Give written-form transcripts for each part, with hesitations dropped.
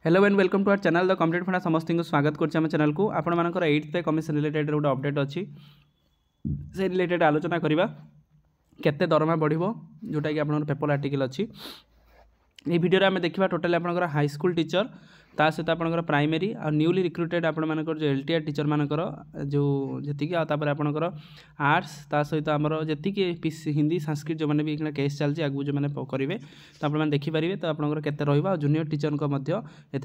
Hello and welcome to our channel the competitive funda समस्त को स्वागत करछि हम चैनल को आपण मानकर 8th पे कमिशन रिलेटेड गोटे अपडेट अच्छी से रिलेटेड आलोचना करवा केते दरमा बढ़िबो जोटा कि आपन पेपर आर्टिकल अच्छी ये वीडियो आम देखा टोटाली आपंकर हाई स्कूल टीचर ता सहित आपंकर प्राइमरी आ न्यूली रिक्रुटेड आपंकर जो एलटीआर टीचर मानकर जो जी आपंकर आर्ट्स ता सहित आमर जी हिंदी संस्कृत जो मैंने भी केस चलती आगू जो मैंने करेंगे तो आपने देखिपारे तो आपंकर केते रहा जूनियर टीचर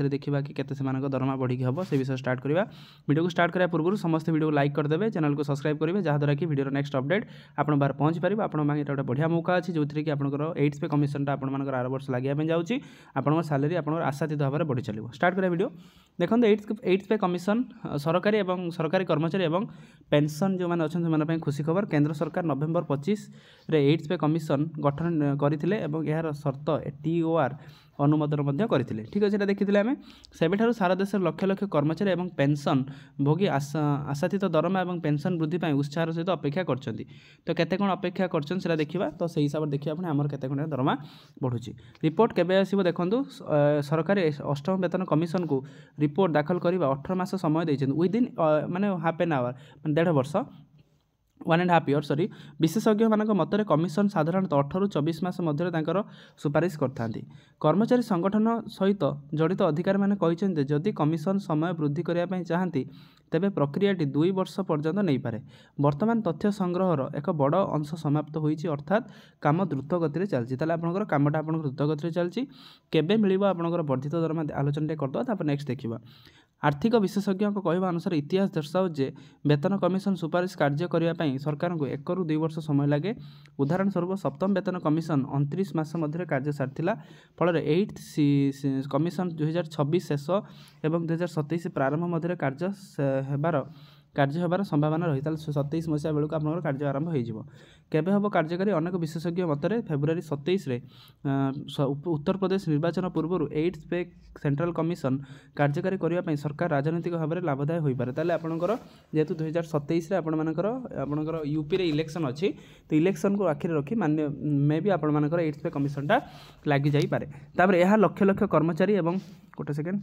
देखा कि केते से दरमा बढ़ी हम से विषय स्टार्ट करवा वीडियो को स्टार्ट करने पूर्व समस्त वीडियो को लाइक करदे चैनल को सब्सक्राइब करेंगे जहाँद्वारा कि वीडियो नेक्स्ट अपडेट आपन बाहर पहुँच पारे आपन गोटे बढ़िया मौका अच्छी जो थी कि आपंकर 8th पे कमिशनटा आपंकर आर वर्ष लगे जाऊँगी आपंकर सालेरी आप आशातीत भाव में बढ़ी चलो स्टार्ट करें वीडियो देखो 8th पे कमिशन सरकारी और सरकारी कर्मचारी और पेंशन जो मैंने अच्छा से खुशी खबर केंद्र सरकार नवेम्बर 25 8th पे कमिशन गठन करते यार शर्त TOR अनुमोदन करते ठीक अच्छे देखी आम से सारा देश लक्ष लक्ष कर्मचारी और पेंशन भोगी आशातीत दरमा और पेंशन वृद्धि उत्साह सहित अपेक्षा कर तो केते कौन अपेक्षा कर देखा तो से हिसाब से देखिए अपने आमर केते कौन दरमा बढ़ुची रिपोर्ट केबे आसीबो देखंतु सरकारी अष्टम वेतन कमिशन को रिपोर्ट दाखल करने 18 मास समय देइछन विदिन माने हाफ एन आवर 1.5 वर्ष 1.5 year सॉरी विशेषज्ञ मान मतरे कमिशन साधारणतः 18 ରୁ 24 मास मध्य सुपारिश करथांती कर्मचारी संगठन सहित जड़ित अधिकारी माने कहिसेंते जदि कमिशन समय वृद्धि करने चाहती तेबे प्रक्रियाटी 2 वर्ष पर्यंत नहीं पारे वर्तमान तथ्य संग्रहर एक बड़ अंश समाप्त होईची अर्थात काम द्रुत गति चलती ताले आपनकर कामटा आपन द्रुत गति चलती केबे मिलिबो आपनकर वर्धित दरमा आलोचना करदो तापर नेक्स्ट देखिबा आर्थिक विशेषज्ञ कहवा अनुसार इतिहास दर्शाओ जे वेतन कमिशन सुपारिश कार्य करने सरकार को 1 ରୁ 2 वर्ष समय लगे उदाहरण स्वरूप सप्तम वेतन कमिशन 29 मास मध्य कार्य सारी फल 8th कमिशन 2026 शेष और 2027 प्रारंभ मध्य कार्य होबार संभावना रही 27 मसीहा बेलू आप कार्य आरंभ हो केबे हम कार्यकारी अनेक विशेषज्ञ मतरे फेब्रुआरी 27 उत्तर प्रदेश निर्वाचन पूर्व 8th पे सेंट्रल कमिशन कार्यकारी करने सरकार राजनीतिक भाव में लाभदायक हो पारे ताले आपनकर जेहेतु 2027 आपनकर यूपी रे इलेक्शन अच्छी तो इलेक्शन को आखिर रखी मान्य मे भी आपनकर 8th पे कमिशनटा लगी जाई पारे तापर यह लक्ष लक्ष कर्मचारी एवं गोटे सेकेंड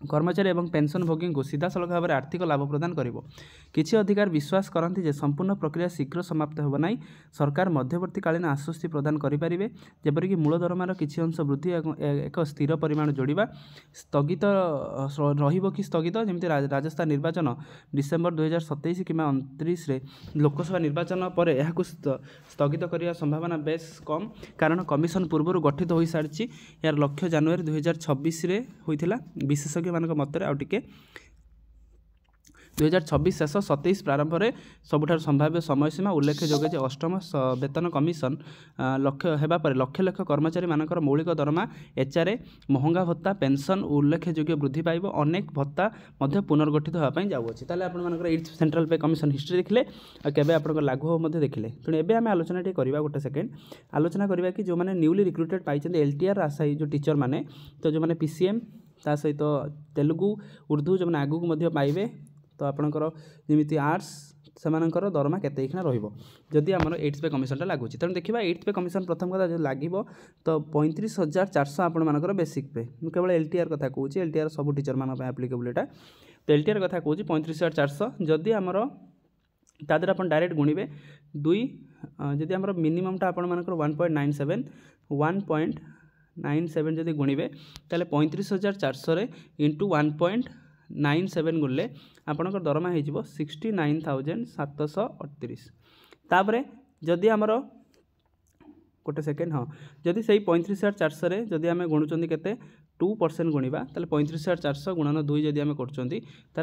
कर्मचारी और पेंशन भोगी को सीधा सलख भाव में आर्थिक लाभ प्रदान करिवो किछि अधिकार विश्वास करती जे संपूर्ण प्रक्रिया शीघ्र समाप्त हो ना सरकार मध्यवर्तीकालीन आश्वस्ति प्रदान करेंगे जेपरिक मूल दरमार किछि अंश वृद्धि एक स्थिर परिमाण जोड़ा स्थगित कि स्थगित जमी राजस्थान निर्वाचन डिसेम्बर 2027 कि 29 लोकसभा निर्वाचन पर यह स्थगित करने संभावना बेस कम कारण कमिशन पूर्व गठित हो सारी यार लक्ष्य जनवरी 2026 होता विशेषज्ञ मानक मतरे आउ टिके 2026 शेष 27 प्रारंभ में सबुठार संभाव्य समयसीमा उल्लेखयोग्य जे अष्टम वेतन कमिशन लक्ष्य हेबा पर लक्ष लक्ष कर्मचारी मानकर मौलिक दरमा एचआरए महंगा भत्ता पेंशन उल्लेखयोग्य वृद्धि पाइब अनेक भत्ता मध्य पुनर्गठित होगापी जाऊँगी ताले आपण मानकर 8th सेंट्रल पे कमिशन हिस्ट्री देखिले केबे आपनकर लागू हो मध्य देखिले तेणु एबे आमे आलोचना टे करबा गोटे सेकेंड आलोचना करबा कि जो माने न्यूली रिक्रुटेड पाइछन एलटीआर आशायी जो टीचर माने तो जो माने पीसीएम ता सहित तेलुगु उर्दू जो मैंने आगू पाइबे तो आपणकर जमी आर्ट्स से दरमा केते रही आमर 8th पे कमिशनटा लगुच तेणु देखा 8th पे कमिशन प्रथम कथा जो लगे तो 35,400 आपंकर बेसिक पे केवल एलटीआर कथा कहूँ एलटीआर सब टीचर मान एप्लिकेबल एटा तो एलटीआर कथा कहूँ 35,400 जदि आमर तादर आप डायरेक्ट गुणवे 2 जदि आमर मिनिममटा आपंकर 1.97 जदि गुणवे ताले 35,400 इंटू 1.97 गुणले आपणकर दरमा हो 69,738 तापरे जदि आमर गोटे सेकेंड हाँ जदि से 35,400 जदि आम गुणुंट के 2% गुणवा ताले 35,400 गुणन 2 जदि आम कर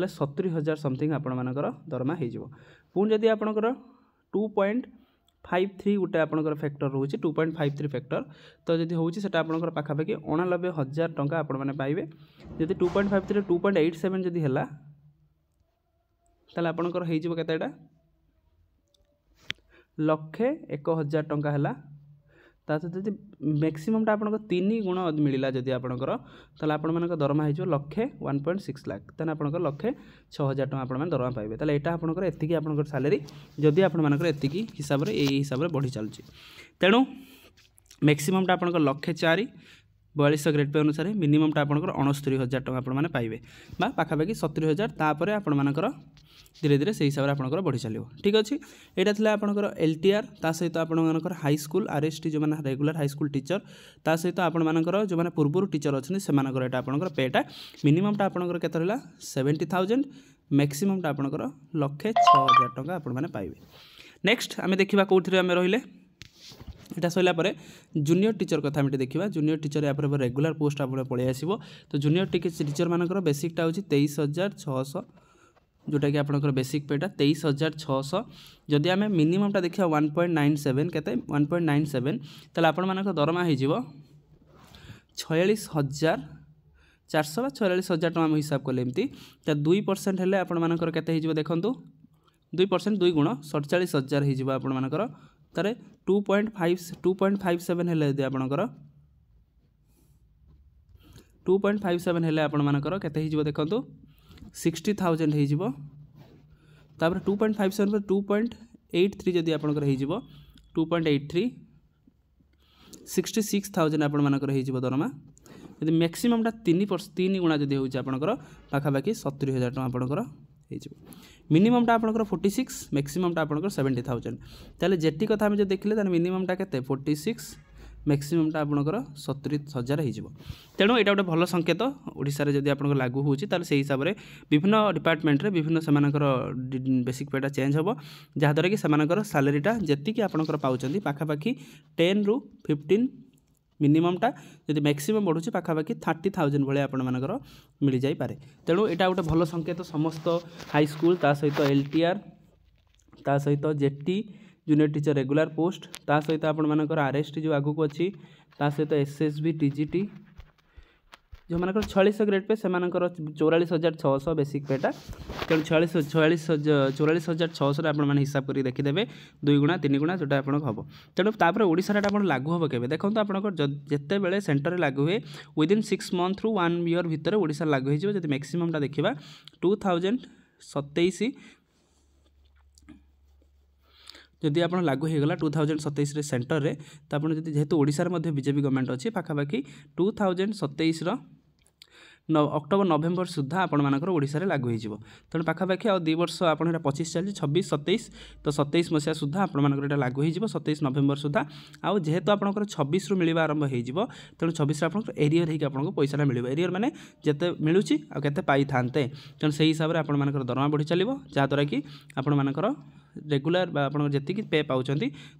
70,000 समथिंग आपणकर दरमा हो पुणी जदि आपणकर 2.53 गोटे आपंकर फैक्टर रोचे 2.53 फैक्टर तो जब होता आपंकर पाखापाखि 89,000 टंका आपण मैंने पाइबे जब 2.53 2.87 जदि है ताले आपंकर हो केतेटा 1,01,000 टंका है जब मैक्सिममटा आप 3 गुण मिलला जदि आपंकर ताले आपण दरमा हो 1.6 लाख तेना आपंकर 1,06,000 टंका आप दरमा पाइबे ताले एटा आपंकर एतिकी आपंकर सैलरी जदि आपंकर एतिकी हिसाब से यही हिसाब से बढ़ी चलुची तेणु मैक्सिममटा आपंकर 1,04,000 4200 ग्रेड पे अनुसार मिनिममटा आपंकर 69,000 टका आपने पाइबे बा पाखापाखि 70,000 तापर आपंकर धीरे धीरे से हिसाब से आपंकर बढ़ी चलो ठीक अच्छे। यहाँ था आपंकर LTR ता सहित आपंकर हाई स्कूल RST जो मैंने रेगुलर हाई स्कूल टीचर ता सहित आपंकर जो मैंने पूर्व टीचर अच्छे से आपंकर पेटा मिनिममटा आपंकर केते रहा 70,000 मैक्सिममटा आपंकर 106,000 टका आपने पाइबे। नेक्स्ट आम देखा कौन आम रही এটা সইলা পরে জুনিয়র টিচর কথা আমি देखा जूनियर टीचर या रेगुलर पोस्ट आप पलि आसो। तो जूनियर टीचर मानकर बेसिकटा हूँ 23,600 जोटा कि आपंकर बेसिक पेटा 23,600 जदि आम मिनिममटा देखा 1.97 के 1.97 ताले आपण मानक दरमा हो 46,400 बा 46,000 टका हिसाब कले एमती 2% हेल्ले आपण मानकर केते हो देखूँ 2% 2 गुण 47,000 हो आपण मानकर तारे 2.57 हेल्ले यदि आपणकर 2.57 हेल्ले आपण मानकर केते हो देखूँ 60,000 हो 2.57 पर 2.83 जदि आपणकर हो 2.83 66,000 आपण मानकर हो दरमा यदि मैक्सिममटा 3 गुणा जदि हो आपणकर पाखापाखि 70,000 टका आपणकर हो मिनिममटा आपंकर 46 मैक्सिममटा आपंकर 70,000 ताले जेटी कथा आम जो देखिले ताले मिनिममटा केते 46 मैक्सिममटा आपंकर 70,000 हो तेणु यहाँ गोटे भल संकेत ओडिशा रे जदि आपंकर लागू होची ताले से हिसाब रे विभिन्न डिपार्टमेंट रे विभिन्न सेमानकर बेसिक पेटा चेंज होबो जहा द्वारा कि सेमानकर सैलरीटा जेति कि आपंकर पाउचंदी पाखापाखि 10 रु 15 मिनिममटा जदि मैक्सिमम बढ़ुची पाखापाखि 30,000 भाई आपर मिल जापे। तेणु यहाँ गोटे भल संकेत समस्त हाई स्कूल ता सहित LTR ता सहित jetty junior teacher regular post ता सहित आपर RST जो आगू अच्छी ता सहित SSB TGT जो मानकर 4600 ग्रेड पे से 44,600 बेसिक पेटा तेणु 44,600 आपने हिसाब कर देखीदे 2 गुणा 3 गुणा जोटा आप हम तेणु तापर ओडिशा आप लागू हम के देखो आप जिते बड़े सेंटर में लागू हुए विदिन 6 मंथ रु 1 ईयर भितर ओडिशा लागू हो जब मैक्सिममटा देखा 2027 जदि आप लागू हो गला 2027 सेंटर रे तो आप जेहेतु ओडिशा रे बीजेपी गवर्नमेंट अच्छी पाखापाखि 2027 अक्टोबर नवेम्बर सुधा आपर ओडिशा रे लागू हो तेणु पाखापाखि आ 2 वर्ष आप 25 चली 26 27 तो 27 मसीहा सुधा आपर लागू हो 27 नवेम्बर सुधा आउ जेहेतु आपंकर 26 रु मिलवा आरंभ हो तेणु 26 आप एरियर होकर पैसा मिल एरियर मैंने जिते मिलूँ आते पाई था तेणु से हिसाब से आपर दरमा बढ़ी चलो जहाँद्वारा कि आपर रेगुलर आप जी पे पाँच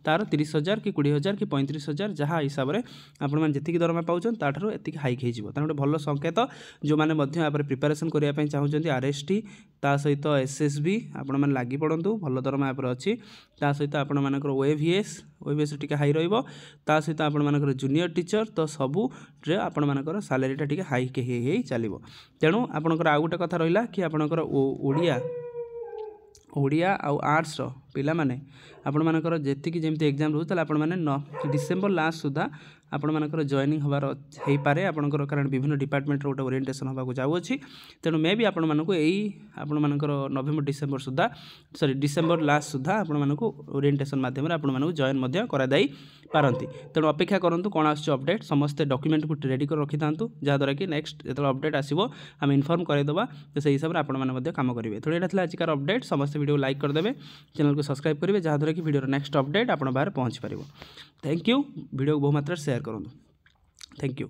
तार 30,000 कि 20,000 कि 35,000 जहाँ हिसाब से आपड़ी दरमा पाँच ताठू एति हाइक हो गोटे भल संकेत जो मैंने प्रिपेरेसन करने चाहते RST ता सहित SSB आपण मैंने लगी पड़ू भल दरमा यहाँ अच्छी ता सहित आपण मानकर OAVS टी हाई रा सहित आपण जूनियर टीचर तो सबू आपण मानकर सैलरीटा टी हाइक हो चलो। तेणु आपंकर आउ गोटे कथा रहा कि आपंकर ओडिया आउ आर्ट्स पिला माने आपण मानकर जेतिकी जेमती एग्जाम रोज ताले आपण माने डिसेंबर लास्ट सुधा आपण मानकर जॉइनिंग होबार हो पारे आपणकर कारण विभिन्न डिपार्टमेंट गोटे ओरिएंटेशन होगा जाऊँगी तेणु मे भी आपण मानक यही आपण मानकर नवेम्बर डिसेंबर सुधा सॉरी डिसेंबर लास्ट सुधा आपण मानक ओरिएंटेशन माध्यम आपण मानक जॉइन कराई पारती तेणु अपेक्षा करूँ कौन आस अपडेट समस्ते डॉक्यूमेंट को रेडी कर रखी था जहाँद्वारा कि नेक्स्ट जो अपडेट आसो आम इनफॉर्म करदेवा तो से हिसाब से आपने काम करेंगे। तेणु यहाँ आजिकार अपडेट समस्त वीडियो लाइक करदे चैनल को सब्सक्राइब करेंगे जहाँद्वारा कि वीडियो नेक्स्ट अपडेट आप बाहर पहुँच पार। थैंक यू वीडियो को बहु मात्रा शेयर करूँ। Thank you.